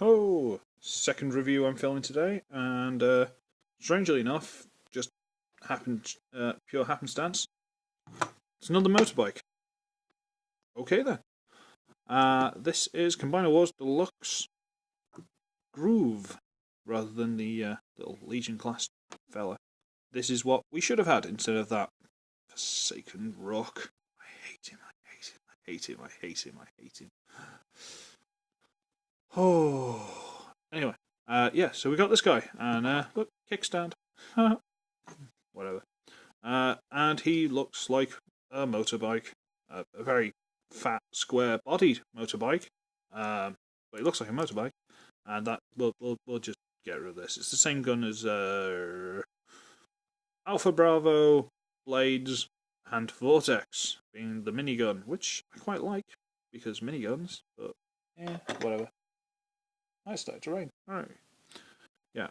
Oh, second review I'm filming today, and strangely enough, just happened, pure happenstance. It's another motorbike. Okay then. This is Combiner Wars Deluxe Groove, rather than the little Legion class fella. This is what we should have had instead of that forsaken rock. I hate him. I hate him. I hate him. I hate him. I hate him. Oh. Anyway, yeah, so we got this guy, and look, kickstand. Whatever. And he looks like a motorbike, a very fat, square-bodied motorbike. But he looks like a motorbike, and that we'll just get rid of this. It's the same gun as Alpha Bravo, Blades, and Vortex, being the minigun, which I quite like because miniguns. But yeah, whatever. I started to rain. Alright. Yeah,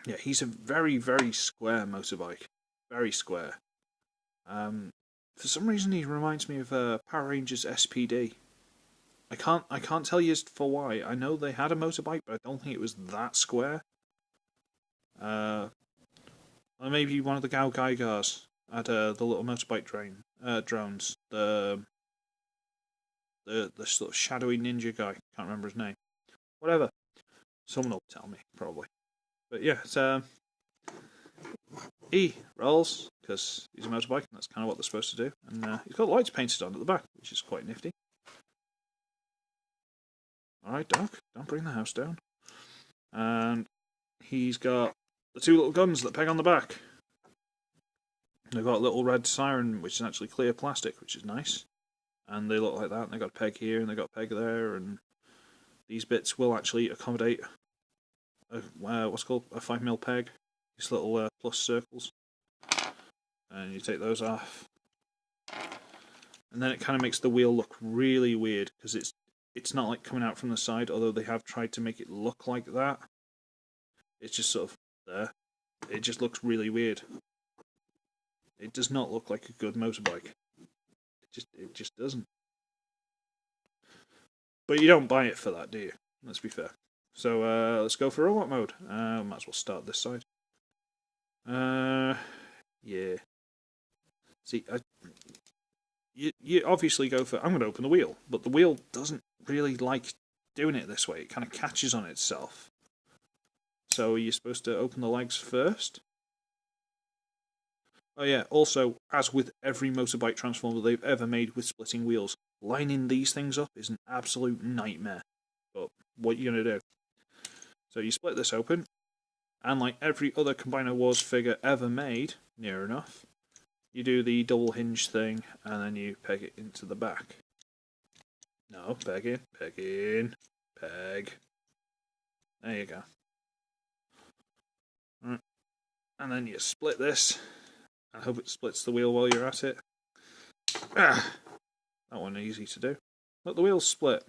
yeah, he's a very, very square motorbike. Very square. For some reason he reminds me of Power Rangers SPD. I can't tell you for why. I know they had a motorbike, but I don't think it was that square. Or maybe one of the Gao Gaigars had the little motorbike drones. The sort of shadowy ninja guy. Can't remember his name. Whatever. Someone will tell me, probably. But yeah, it's he rolls, because he's a motorbike, and that's kind of what they're supposed to do. And he's got lights painted on at the back, which is quite nifty. Alright, Doc, don't bring the house down. And he's got the two little guns that peg on the back. They've got a little red siren, which is actually clear plastic, which is nice. And they look like that, and they've got a peg here, and they've got a peg there, and these bits will actually accommodate what's called a 5mm peg. These little plus circles. And you take those off. And then it kind of makes the wheel look really weird, because it's not like coming out from the side, although they have tried to make it look like that. It's just sort of there. It just looks really weird. It does not look like a good motorbike. It just doesn't. But you don't buy it for that, do you? Let's be fair. So let's go for robot mode. Might as well start this side. Yeah. See, you obviously go for, I'm going to open the wheel, but the wheel doesn't really like doing it this way. It kind of catches on itself. So you're supposed to open the legs first. Oh yeah, also, as with every motorbike transformer they've ever made with splitting wheels, lining these things up is an absolute nightmare. But what are you going to do? So you split this open, and like every other Combiner Wars figure ever made, near enough, you do the double hinge thing, and then you peg it into the back. No, peg in, peg. There you go. Right. And then you split this. I hope it splits the wheel while you're at it. Ah, that wasn't easy to do. Look, the wheel's split.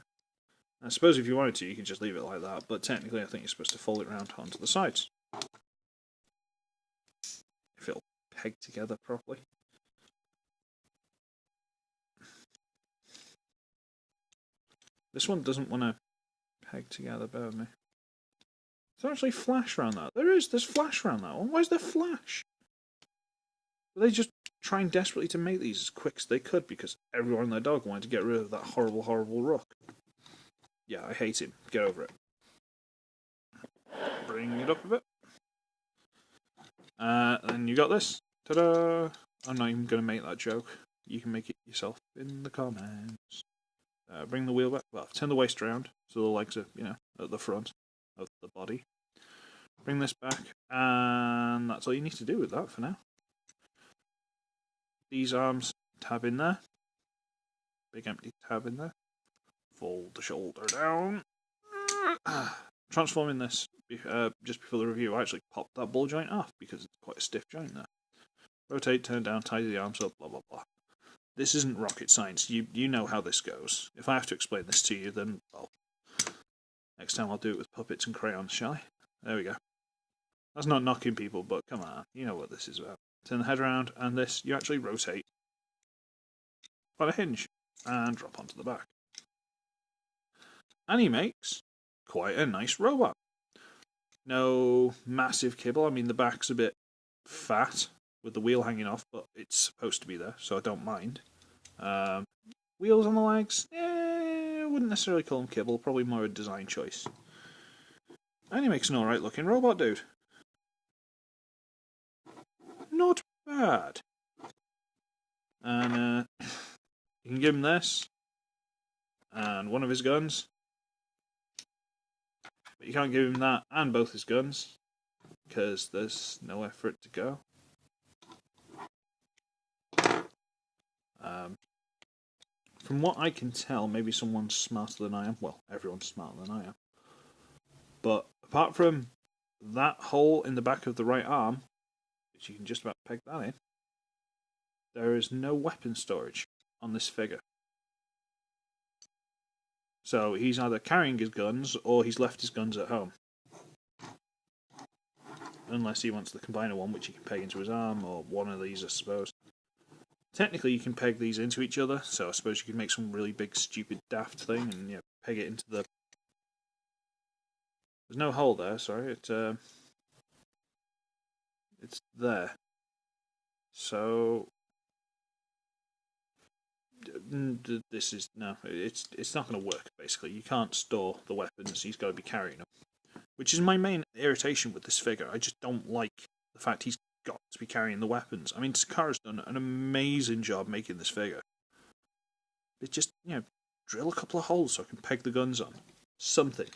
I suppose if you wanted to, you could just leave it like that, but technically I think you're supposed to fold it round onto the sides. If it'll peg together properly. This one doesn't want to peg together, bear with me. Is there actually flash around that? There's flash around that one. Why is there flash? Were they just trying desperately to make these as quick as they could because everyone and their dog wanted to get rid of that horrible, horrible rock? Yeah, I hate him. Get over it. Bring it up a bit. Then you got this. Ta-da! I'm not even going to make that joke. You can make it yourself in the comments. Bring the wheel back. Well, turn the waist around so the legs are, at the front of the body. Bring this back, and that's all you need to do with that for now. These arms tab in there. Big empty tab in there. Fold the shoulder down. Transforming this just before the review, I actually popped that ball joint off because it's quite a stiff joint there. Rotate, turn down, tidy the arms up, blah blah blah. This isn't rocket science. You know how this goes. If I have to explain this to you, then well, next time I'll do it with puppets and crayons, shall I? There we go. That's not knocking people, but come on, you know what this is about. Turn the head around, and this you actually rotate on a hinge and drop onto the back. And he makes quite a nice robot. No massive kibble. I mean, the back's a bit fat with the wheel hanging off, but it's supposed to be there, so I don't mind. Wheels on the legs, I wouldn't necessarily call them kibble, probably more a design choice. And he makes an alright looking robot dude. Not bad. And you can give him this, and one of his guns. But you can't give him that and both his guns, because there's nowhere for it to go. From what I can tell, maybe someone's smarter than I am. Well, everyone's smarter than I am. But apart from that hole in the back of the right arm, which you can just about peg that in, there is no weapon storage on this figure. So he's either carrying his guns or he's left his guns at home. Unless he wants the combiner one, which he can peg into his arm, or one of these, I suppose. Technically, you can peg these into each other, so I suppose you could make some really big, stupid, daft thing and peg it into the... There's no hole there, sorry. It's there. So... This is... No, it's not going to work, basically. You can't store the weapons, he's got to be carrying them. Which is my main irritation with this figure. I just don't like the fact he's got to be carrying the weapons. I mean, Sakara's done an amazing job making this figure. It's just, drill a couple of holes so I can peg the guns on. Something.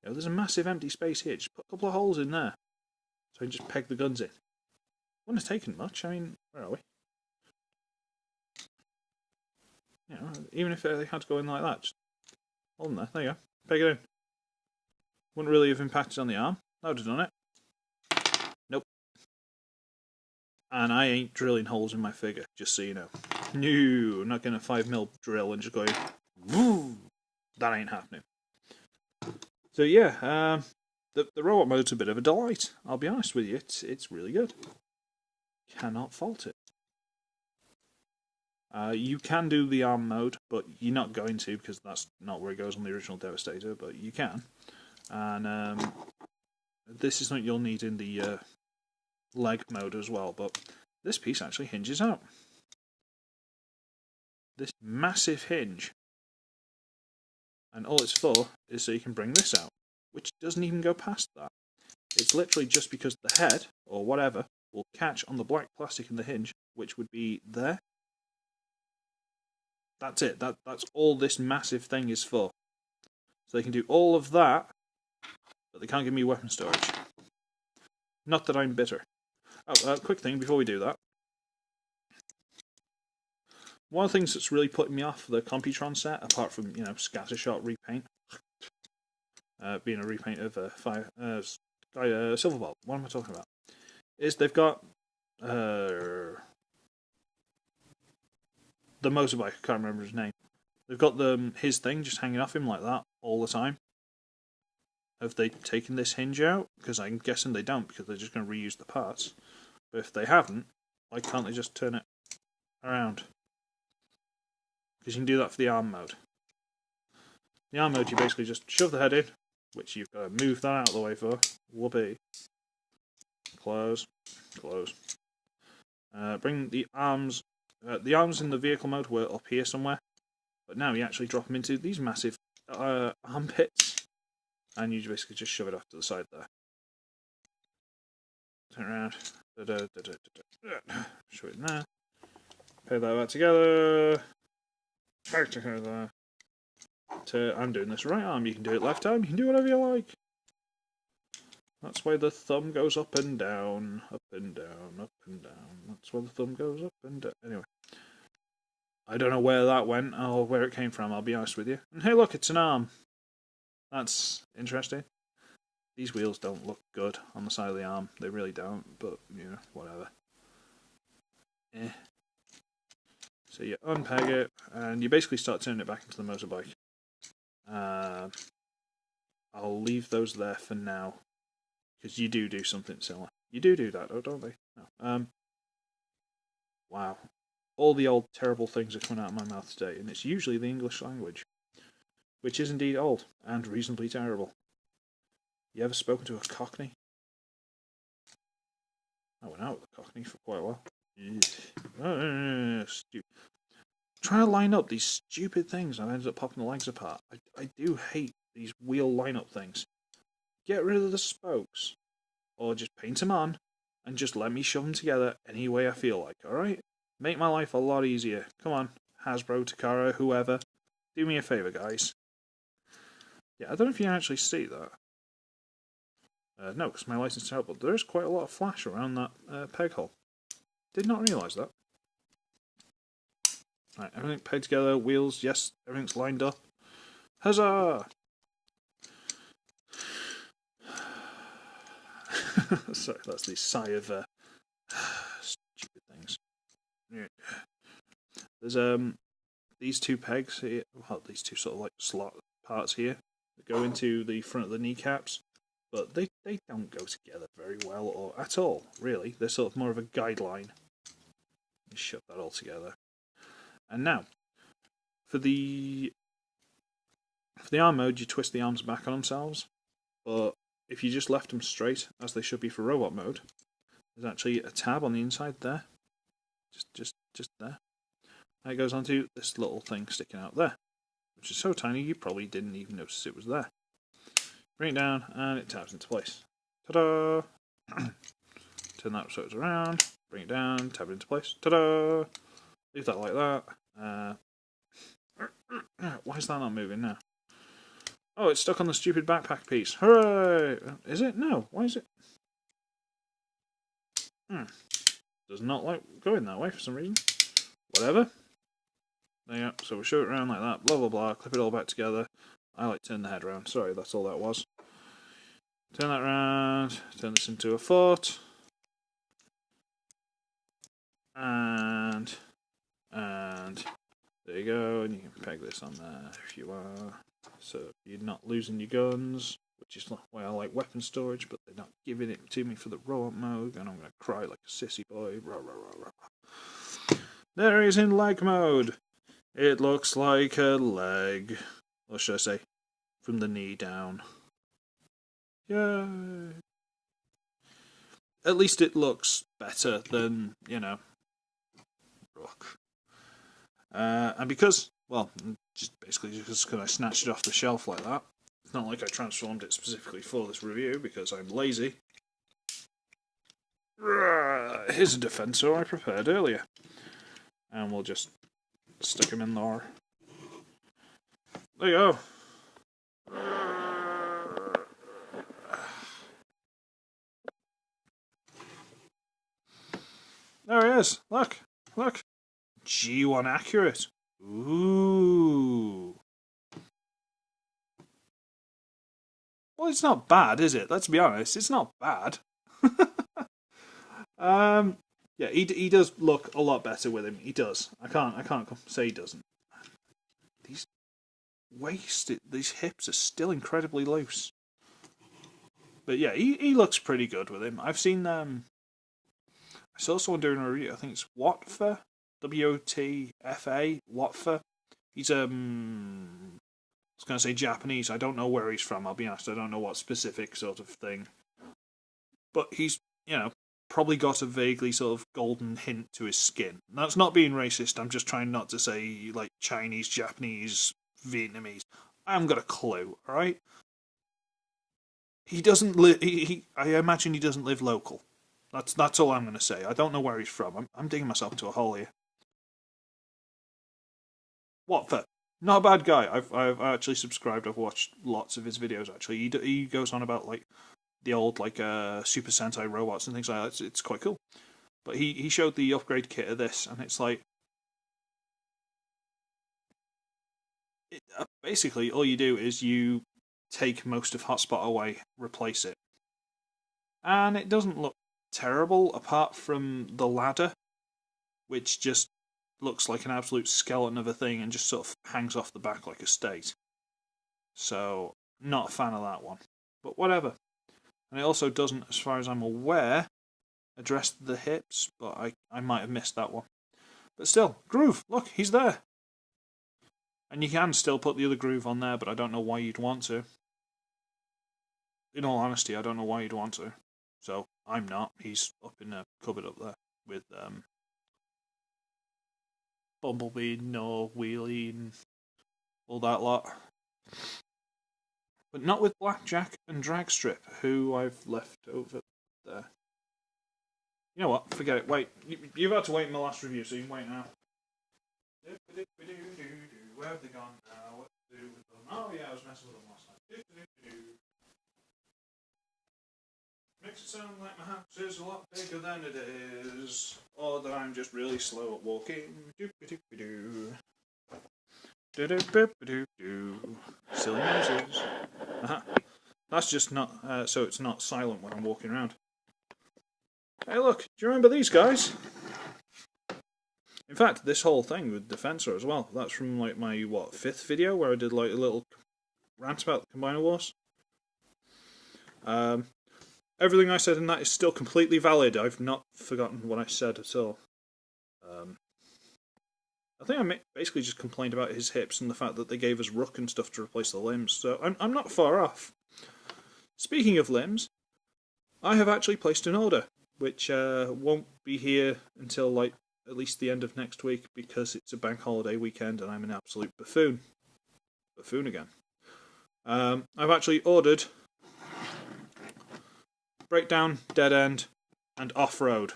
There's a massive empty space here. Just put a couple of holes in there so I can just peg the guns in. Wouldn't have taken much. I mean, where are we? Even if they had to go in like that, just hold them there. There you go. Peg it in. Wouldn't really have impacted on the arm. That would have done it. Nope. And I ain't drilling holes in my figure, just so you know. No, I'm not going to 5mm drill and just go, woo! That ain't happening. So yeah, the robot mode's a bit of a delight. I'll be honest with you, it's really good. Cannot fault it. You can do the arm mode, but you're not going to because that's not where it goes on the original Devastator, but you can. And this is something you'll need in the leg mode as well, but this piece actually hinges out. This massive hinge. And all it's for is so you can bring this out, which doesn't even go past that. It's literally just because the head, or whatever, will catch on the black plastic in the hinge, which would be there. That's it. That's all this massive thing is for. So they can do all of that, but they can't give me weapon storage. Not that I'm bitter. Oh, quick thing before we do that. One of the things that's really putting me off the Computron set, apart from, scattershot repaint, being a repaint of Silverbolt, what am I talking about? Is they've got the motorbike, I can't remember his name. They've got his thing just hanging off him like that all the time. Have they taken this hinge out? Because I'm guessing they don't, because they're just going to reuse the parts. But if they haven't, why can't they just turn it around? Because you can do that for the arm mode. The arm mode, you basically just shove the head in, which you've got to move that out of the way for. Whoopee. Close. Close. Bring the arms... the arms in the vehicle mode were up here somewhere, but now you actually drop them into these massive armpits, and you basically just shove it off to the side there. Turn around. Shove it in there. Pair that back together. Back together. I'm doing this right arm. You can do it left arm. You can do whatever you like. That's why the thumb goes up and down, up and down, up and down. That's why the thumb goes up and down. Anyway. I don't know where that went or where it came from, I'll be honest with you. And hey look, it's an arm. That's interesting. These wheels don't look good on the side of the arm. They really don't, but, whatever. So you unpeg it, and you basically start turning it back into the motorbike. I'll leave those there for now, because you do something similar. You do that, oh, don't they? No. Wow. All the old terrible things are coming out of my mouth today, and it's usually the English language. which is indeed old and reasonably terrible. You ever spoken to a Cockney? I went out with a Cockney for quite a while. Stupid. Trying to line up these stupid things, I've ended up popping the legs apart. I do hate these wheel line-up things. Get rid of the spokes, or just paint them on, and just let me shove them together any way I feel like, alright? Make my life a lot easier. Come on, Hasbro, Takara, whoever. Do me a favour, guys. Yeah, I don't know if you can actually see that. No, because my license is out, but there is quite a lot of flash around that peg hole. Did not realise that. Right, everything pegged together, wheels, yes, everything's lined up. Huzzah! Sorry, that's the sigh of stupid things. There's these two pegs here, well, these two sort of like slot parts here that go into the front of the kneecaps, but they don't go together very well or at all, really. They're sort of more of a guideline. You shove that all together. And now, for the arm mode, you twist the arms back on themselves, but if you just left them straight, as they should be for robot mode, there's actually a tab on the inside there. Just there. And it goes onto this little thing sticking out there, which is so tiny you probably didn't even notice it was there. Bring it down, and it tabs into place. Ta-da! Turn that so it's around, bring it down, tab it into place. Ta-da! Leave that like that. Why is that not moving now? Oh, it's stuck on the stupid backpack piece. Hooray! Is it? No. Why is it? Does not like going that way for some reason. Whatever. There you go. So we'll show it around like that. Blah, blah, blah. Clip it all back together. I like to turn the head around. Sorry, that's all that was. Turn that around. Turn this into a foot. And there you go. And you can peg this on there if you are. So you're not losing your guns, which is not why I like weapon storage, but they're not giving it to me for the robot mode, and I'm going to cry like a sissy boy. Rah, rah, rah, rah. There he is in leg mode. It looks like a leg. Or should I say, from the knee down. Yay! At least it looks better than, you know, Rook. And because, well, just basically just because I snatched it off the shelf like that. It's not like I transformed it specifically for this review because I'm lazy. Here's a defensor I prepared earlier. And we'll just stick him in there. There you go. There he is. Look. Look. G1 accurate. Ooh. Well, it's not bad, is it? Let's be honest. It's not bad. Yeah, he does look a lot better with him. He does. I can't say he doesn't. These these hips are still incredibly loose. But yeah, he looks pretty good with him. I've seen I saw someone doing a review. I think it's Watfa, WOTFA, Watfa. He's I was going to say Japanese. I don't know where he's from. I'll be honest. I don't know what specific sort of thing. But he's, you know, probably got a vaguely sort of golden hint to his skin. That's not being racist. I'm just trying not to say like Chinese, Japanese, Vietnamese. I haven't got a clue. All right. He doesn't live. I imagine he doesn't live local. That's all I'm going to say. I don't know where he's from. I'm digging myself into a hole here. What for? Not a bad guy. I've actually subscribed. I've watched lots of his videos. Actually, he goes on about like the old like Super Sentai robots and things like that. It's quite cool. But he showed the upgrade kit of this, and it's like basically all you do is you take most of Hotspot away, replace it, and it doesn't look terrible apart from the ladder, which just looks like an absolute skeleton of a thing and just sort of hangs off the back like a state. So, not a fan of that one. But whatever. And it also doesn't, as far as I'm aware, address the hips, but I might have missed that one. But still, Groove, look, he's there. And you can still put the other groove on there, but I don't know why you'd want to. In all honesty, I don't know why you'd want to. So, I'm not. He's up in a cupboard up there with Bumblebee, No, Wheelie, and all that lot. But not with Blackjack and Dragstrip, who I've left over there. You know what? Forget it. Wait. You've had to wait in my last review, so you can wait now. Where have they gone now? What to do with them? Oh yeah, I was messing with them last night. Makes it sound like my house is a lot bigger than it is. Or that I'm just really slow at walking. Silly noises. That's just not, so it's not silent when I'm walking around. Hey look, do you remember these guys? In fact, this whole thing with Defensor as well, that's from like my, 5th video where I did like a little rant about the Combiner Wars. Everything I said in that is still completely valid. I've not forgotten what I said at all. I think I basically just complained about his hips and the fact that they gave us Rook and stuff to replace the limbs, so I'm not far off. Speaking of limbs, I have actually placed an order, which won't be here until like at least the end of next week because it's a bank holiday weekend and I'm an absolute buffoon. Buffoon again. I've actually ordered Breakdown, Dead End, and Off-Road.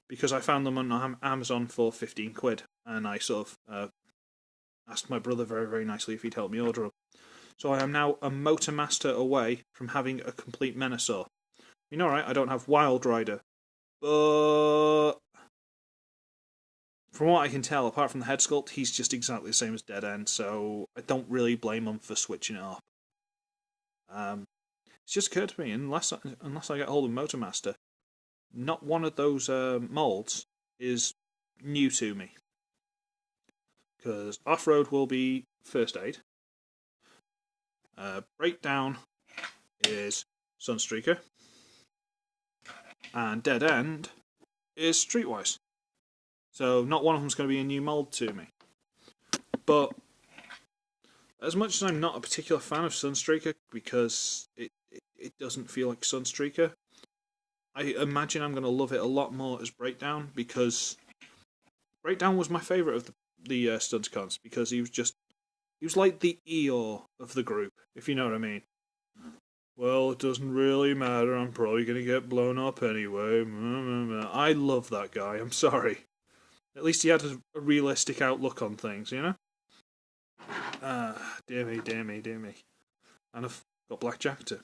Because I found them on Amazon for 15 quid. And I sort of asked my brother very, very nicely if he'd help me order them. So I am now a Motormaster away from having a complete Menasor. You know, right, I don't have Wild Rider. But from what I can tell, apart from the head sculpt, he's just exactly the same as Dead End. So I don't really blame him for switching it up. It's just occurred to me, unless I get hold of Motormaster, not one of those moulds is new to me. Because Off-Road will be First Aid. Breakdown is Sunstreaker. And Dead End is Streetwise. So not one of them is going to be a new mould to me. But as much as I'm not a particular fan of Sunstreaker, because it doesn't feel like Sunstreaker, I imagine I'm going to love it a lot more as Breakdown, because Breakdown was my favourite of the Stunticons, because he was like the Eeyore of the group, if you know what I mean. Well, it doesn't really matter, I'm probably going to get blown up anyway. I love that guy, I'm sorry. At least he had a realistic outlook on things, you know? Dear me, dear me, dear me. And I've got Blackjack to,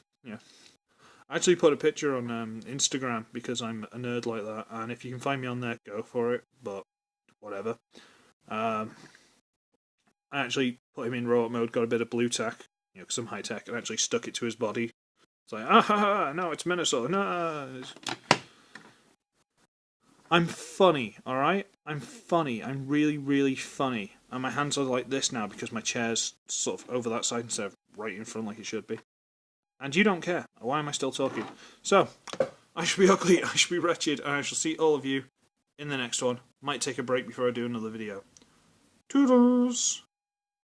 I actually put a picture on Instagram because I'm a nerd like that, and if you can find me on there, go for it, but whatever. I actually put him in robot mode, got a bit of blue tack, because I'm high tech, and actually stuck it to his body. It's like, no, it's Minnesota, no. I'm funny, alright? I'm funny, I'm really, really funny. And my hands are like this now because my chair's sort of over that side instead of right in front like it should be. And you don't care. Why am I still talking? So, I should be ugly, I should be wretched, and I shall see all of you in the next one. Might take a break before I do another video. Toodles!